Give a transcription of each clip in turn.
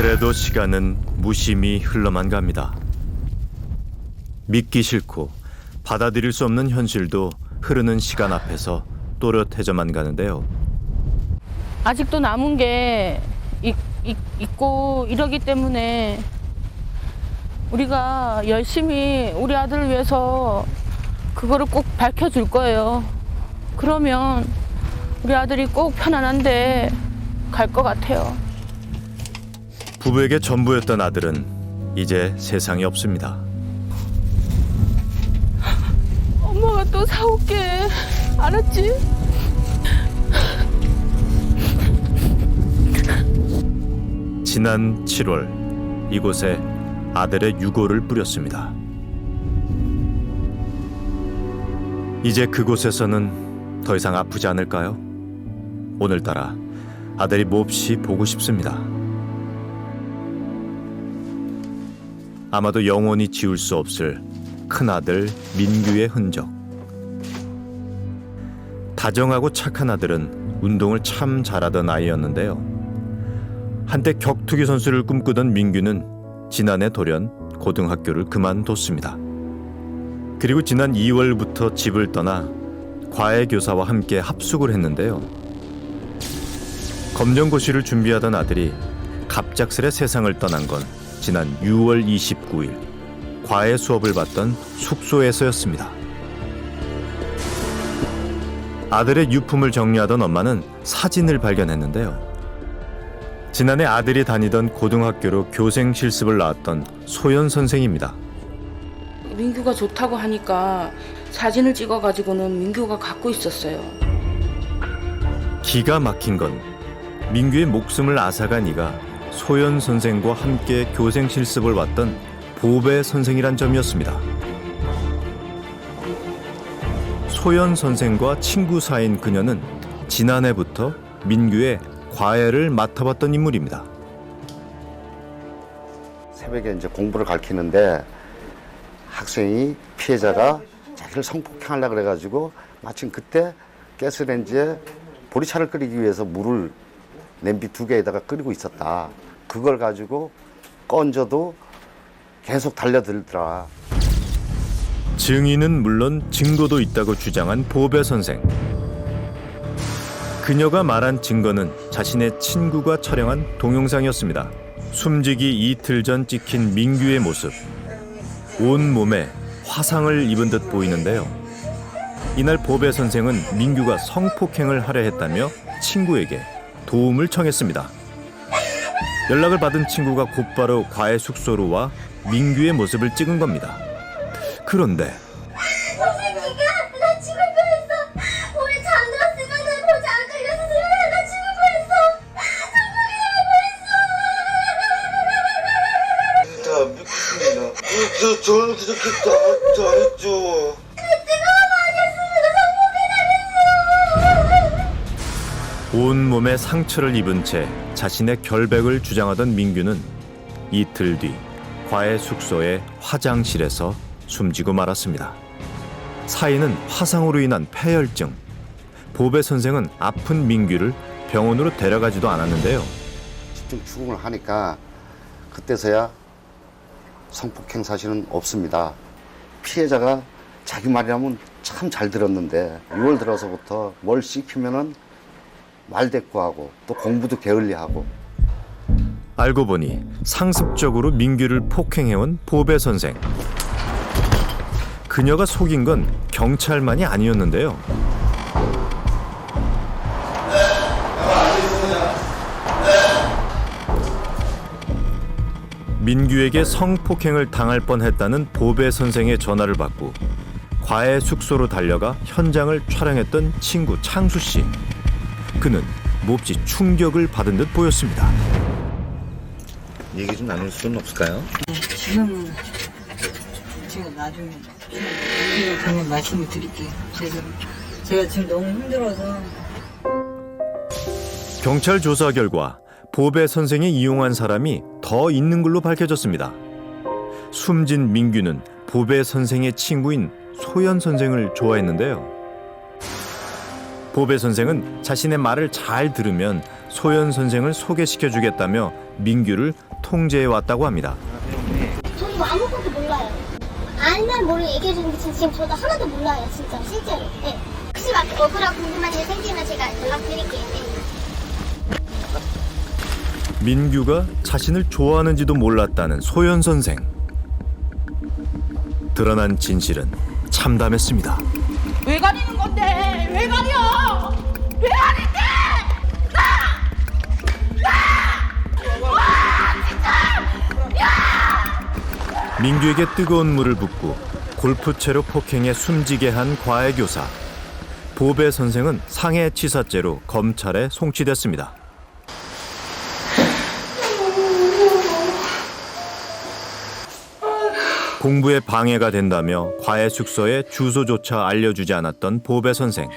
그래도 시간은 무심히 흘러만 갑니다. 믿기 싫고 받아들일 수 없는 현실도 흐르는 시간 앞에서 또렷해져만 가는데요. 아직도 남은 게 있고 이러기 때문에 우리가 열심히 우리 아들을 위해서 그거를 꼭 밝혀줄 거예요. 그러면 우리 아들이 꼭 편안한데 갈 것 같아요. 부부에게 전부였던 아들은 이제 세상에 없습니다. 엄마가 또 사올게. 알았지? 지난 7월 이곳에 아들의 유골을 뿌렸습니다. 이제 그곳에서는 더 이상 아프지 않을까요? 오늘따라 아들이 몹시 보고 싶습니다. 아마도 영원히 지울 수 없을 큰아들 민규의 흔적. 다정하고 착한 아들은 운동을 참 잘하던 아이였는데요. 한때 격투기 선수를 꿈꾸던 민규는 지난해 돌연 고등학교를 그만뒀습니다. 그리고 지난 2월부터 집을 떠나 과외교사와 함께 합숙을 했는데요. 검정고시를 준비하던 아들이 갑작스레 세상을 떠난 건 지난 6월 29일 과외 수업을 받던 숙소에서였습니다. 아들의 유품을 정리하던 엄마는 사진을 발견했는데요. 지난해 아들이 다니던 고등학교로 교생 실습을 나왔던 소연 선생입니다. 민규가 좋다고 하니까 사진을 찍어가지고는 민규가 갖고 있었어요. 기가 막힌 건 민규의 목숨을 앗아간 이가 소연 선생과 함께 교생 실습을 왔던 보배 선생이란 점이었습니다. 소연 선생과 친구 사이인 그녀는 지난해부터 민규의 과외를 맡아봤던 인물입니다. 새벽에 이제 공부를 가르치는데 학생이 피해자가 자기를 성폭행하려고 그래가지고 마침 그때 가스레인지에 보리차를 끓이기 위해서 물을 냄비 2개에다가 끓이고 있었다. 그걸 가지고 건져도 계속 달려들더라. 증인은 물론 증거도 있다고 주장한 보배 선생. 그녀가 말한 증거는 자신의 친구가 촬영한 동영상이었습니다. 숨지기 이틀 전 찍힌 민규의 모습. 온 몸에 화상을 입은 듯 보이는데요. 이날 보배 선생은 민규가 성폭행을 하려 했다며 친구에게 도움을 청했습니다. 연락을 받은 친구가 곧바로 과외 숙소로 와 민규의 모습을 찍은 겁니다. 그런데 나 죽을 뻔했어. 오늘 잠들었으면은 고지 안 걸렸으면 나 죽을 뻔했어. 성폭행을 할 뻔했어. 다 믿습니다. 저는 그렇게 다 했죠. 온몸에 상처를 입은 채 자신의 결백을 주장하던 민규는 이틀 뒤 과외 숙소의 화장실에서 숨지고 말았습니다. 사인은 화상으로 인한 폐혈증. 보배 선생은 아픈 민규를 병원으로 데려가지도 않았는데요. 집중 추궁을 하니까 그때서야 성폭행 사실은 없습니다. 피해자가 자기 말이라면 참 잘 들었는데 6월 들어서부터 뭘 시키면은 말대꾸하고 또 공부도 게을리하고. 알고 보니 상습적으로 민규를 폭행해온 보배 선생. 그녀가 속인 건 경찰만이 아니었는데요. 민규에게 성폭행을 당할 뻔했다는 보배 선생의 전화를 받고 과외 숙소로 달려가 현장을 촬영했던 친구 창수 씨. 그는 몹시 충격을 받은 듯 보였습니다. 얘기 좀 나눌 수는 없을까요? 지금은 제가 나중에 그냥 말씀을 드릴게요. 제가 지금 너무 힘들어서. 경찰 조사 결과 보배 선생이 이용한 사람이 더 있는 걸로 밝혀졌습니다. 숨진 민규는 보배 선생의 친구인 소연 선생을 좋아했는데요. 보배 선생은 자신의 말을 잘 들으면 소연 선생을 소개시켜주겠다며 민규를 통제해 왔다고 합니다. 저는 뭐 아무것도 몰라요. 알면 모르 얘기해 주는데 지금 저도 하나도 몰라요. 진짜 실제로. 네. 혹시 막 억울하고 궁금한 일 생기면 제가 연락드릴게요. 네. 민규가 자신을 좋아하는지도 몰랐다는 소연 선생. 드러난 진실은 참담했습니다. 왜 가리는 건데? 왜 가려? 왜 가린대? 민규에게 뜨거운 물을 붓고 골프채로 폭행해 숨지게 한 과외교사. 보배 선생은 상해치사죄로 검찰에 송치됐습니다. 공부에 방해가 된다며 과외 숙소의 주소조차 알려주지 않았던 보배 선생.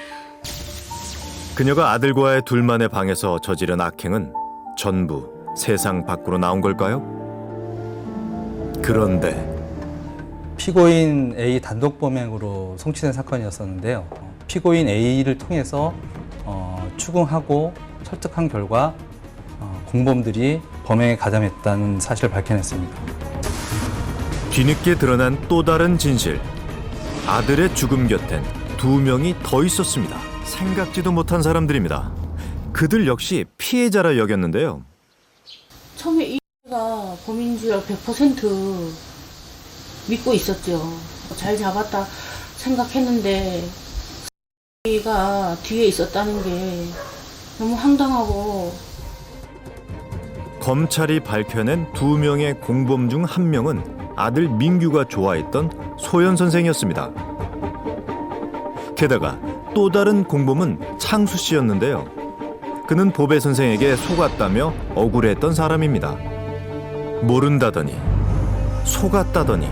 그녀가 아들과의 둘만의 방에서 저지른 악행은 전부 세상 밖으로 나온 걸까요? 그런데 피고인 A 단독 범행으로 송치된 사건이었었는데요. 피고인 A를 통해서 추궁하고 설득한 결과 공범들이 범행에 가담했다는 사실을 밝혀냈습니다. 뒤늦게 드러난 또 다른 진실. 아들의 죽음 곁엔 2명이 더 있었습니다. 생각지도 못한 사람들입니다. 그들 역시 피해자라 여겼는데요. 처음에 이가 범인 줄 100% 믿고 있었죠. 잘 잡았다 생각했는데 이가 뒤에 있었다는 게 너무 황당하고. 검찰이 밝혀낸 2명의 공범 중 1명은 아들 민규가 좋아했던 소연 선생이었습니다. 게다가 또 다른 공범은 창수 씨였는데요. 그는 보배 선생에게 속았다며 억울해했던 사람입니다. 모른다더니 속았다더니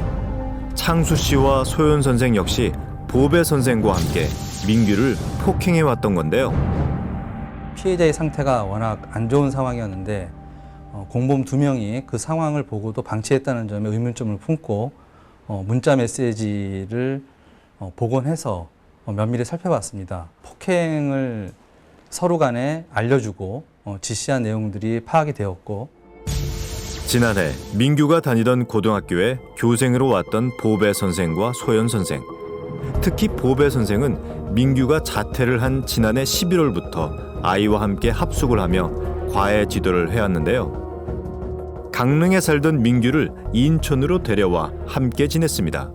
창수 씨와 소연 선생 역시 보배 선생과 함께 민규를 폭행해왔던 건데요. 피해자의 상태가 워낙 안 좋은 상황이었는데 공범 2명이 그 상황을 보고도 방치했다는 점에 의문점을 품고 문자 메시지를 복원해서 면밀히 살펴봤습니다. 폭행을 서로 간에 알려주고 지시한 내용들이 파악이 되었고, 지난해 민규가 다니던 고등학교에 교생으로 왔던 보배 선생과 소연 선생. 특히 보배 선생은 민규가 자퇴를 한 지난해 11월부터 아이와 함께 합숙을 하며 과외 지도를 해왔는데요. 강릉에 살던 민규를 인천으로 데려와 함께 지냈습니다.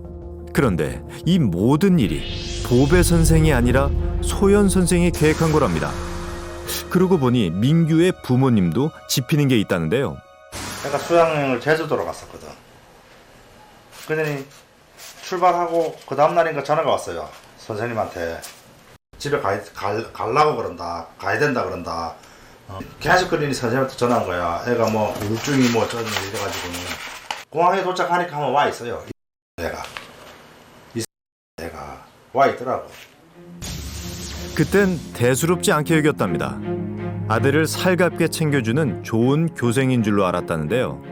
그런데 이 모든 일이 보배 선생이 아니라 소연 선생이 계획한 거랍니다. 그러고 보니 민규의 부모님도 짚히는 게 있다는데요. 내가 수학여행을 제주도로 갔었거든. 그러더니 출발하고 그 다음날인가 전화가 왔어요. 선생님한테 집에 가려고 그런다. 가야 된다 그런다. 계속 그러니 선생님한테 전화 온 거야. 애가 뭐 우울증이 뭐 어쩌니 이래가지고는 공항에 도착하니까 한번 와 있어요. 애가 와 있더라고. 그땐 대수롭지 않게 여겼답니다. 아들을 살갑게 챙겨주는 좋은 교생인 줄로 알았다는데요.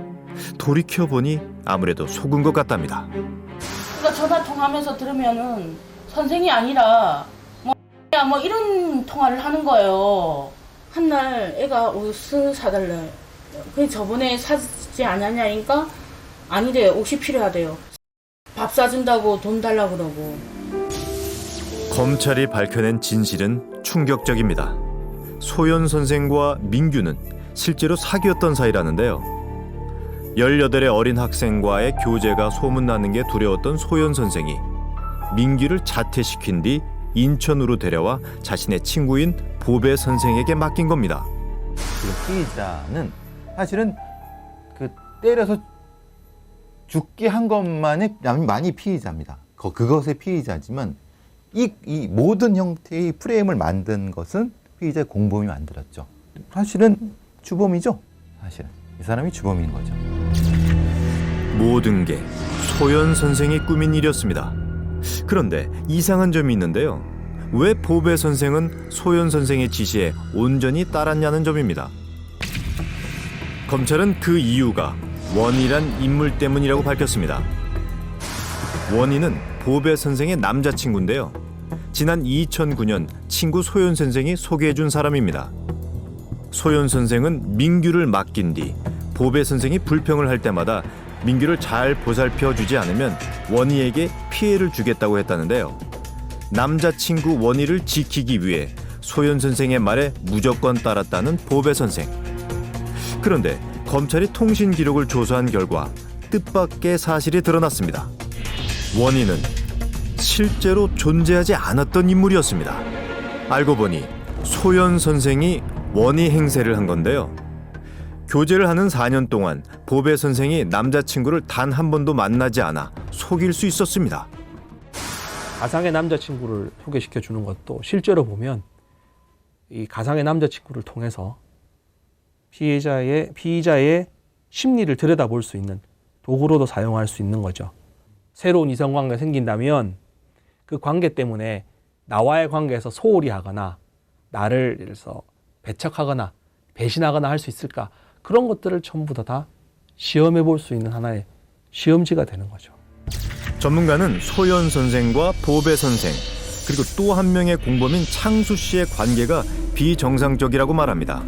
돌이켜보니 아무래도 속은 것 같답니다. 그러니까 전화 통화하면서 들으면은 선생이 아니라 뭐 이런 통화를 하는 거예요. 한날 애가 옷을 사달래. 그 저번에 사지 않았냐니까 아니래요. 옷이 필요하대요. 밥 사준다고 돈 달라고 그러고. 검찰이 밝혀낸 진실은 충격적입니다. 소연 선생과 민규는 실제로 사귀었던 사이라는데요. 18의 어린 학생과의 교제가 소문나는 게 두려웠던 소연 선생이 민규를 자퇴시킨 뒤 인천으로 데려와 자신의 친구인 보배 선생에게 맡긴 겁니다. 피의자는 사실은 그 때려서 죽게 한 것만이 많이 피의자입니다. 그것의 피의자지만 이 모든 형태의 프레임을 만든 것은 피의자의 공범이 만들었죠. 사실은 주범이죠. 사실은 이 사람이 주범인 거죠. 모든 게 소연 선생이 꾸민 일이었습니다. 그런데 이상한 점이 있는데요. 왜 보배 선생은 소연 선생의 지시에 온전히 따랐냐는 점입니다. 검찰은 그 이유가 원이란 인물 때문이라고 밝혔습니다. 원인은 보배 선생의 남자친구인데요. 지난 2009년 친구 소연 선생이 소개해준 사람입니다. 소연 선생은 민규를 맡긴 뒤 보배 선생이 불평을 할 때마다 민규를 잘 보살펴 주지 않으면 원희에게 피해를 주겠다고 했다는데요. 남자친구 원희를 지키기 위해 소연 선생의 말에 무조건 따랐다는 보배 선생. 그런데 검찰이 통신 기록을 조사한 결과 뜻밖의 사실이 드러났습니다. 원희는 실제로 존재하지 않았던 인물이었습니다. 알고 보니 소연 선생이 원희 행세를 한 건데요. 교제를 하는 4년 동안 보배 선생이 남자친구를 단 한 번도 만나지 않아 속일 수 있었습니다. 가상의 남자친구를 소개시켜 주는 것도 실제로 보면 이 가상의 남자친구를 통해서 피의자의 심리를 들여다볼 수 있는 도구로도 사용할 수 있는 거죠. 새로운 이성관계가 생긴다면 그 관계 때문에 나와의 관계에서 소홀히 하거나 나를 예를 들어서 배척하거나 배신하거나 할 수 있을까? 그런 것들을 전부 다 시험해 볼 수 있는 하나의 시험지가 되는 거죠. 전문가는 소연 선생과 보배 선생, 그리고 또 한 명의 공범인 창수 씨의 관계가 비정상적이라고 말합니다.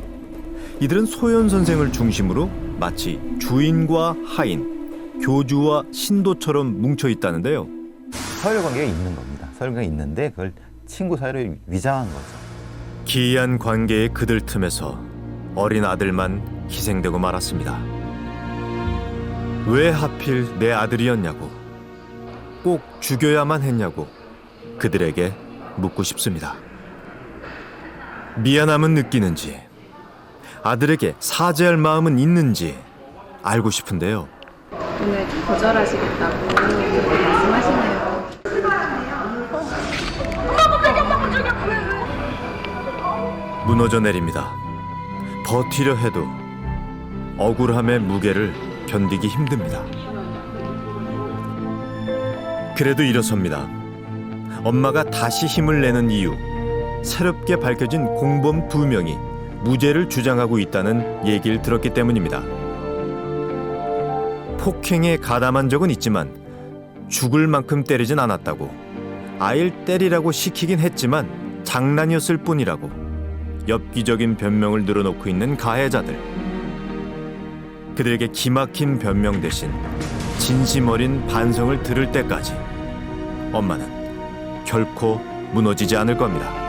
이들은 소연 선생을 중심으로 마치 주인과 하인, 교주와 신도처럼 뭉쳐 있다는데요. 서열 관계가 있는 겁니다. 서열 관계가 있는데 그걸 친구 사이로 위장한 거죠. 기이한 관계의 그들 틈에서 어린 아들만 희생되고 말았습니다. 왜 하필 내 아들이었냐고, 꼭 죽여야만 했냐고 그들에게 묻고 싶습니다. 미안함은 느끼는지, 아들에게 사죄할 마음은 있는지 알고 싶은데요. 오늘 거절하시겠다고 말씀하시네요. 무너져 내립니다. 버티려 해도 억울함의 무게를 견디기 힘듭니다. 그래도 일어섭니다. 엄마가 다시 힘을 내는 이유, 새롭게 밝혀진 공범 2명이 무죄를 주장하고 있다는 얘기를 들었기 때문입니다. 폭행에 가담한 적은 있지만 죽을 만큼 때리진 않았다고, 아이를 때리라고 시키긴 했지만 장난이었을 뿐이라고 엽기적인 변명을 늘어놓고 있는 가해자들. 그들에게 기막힌 변명 대신 진심 어린 반성을 들을 때까지 엄마는 결코 무너지지 않을 겁니다.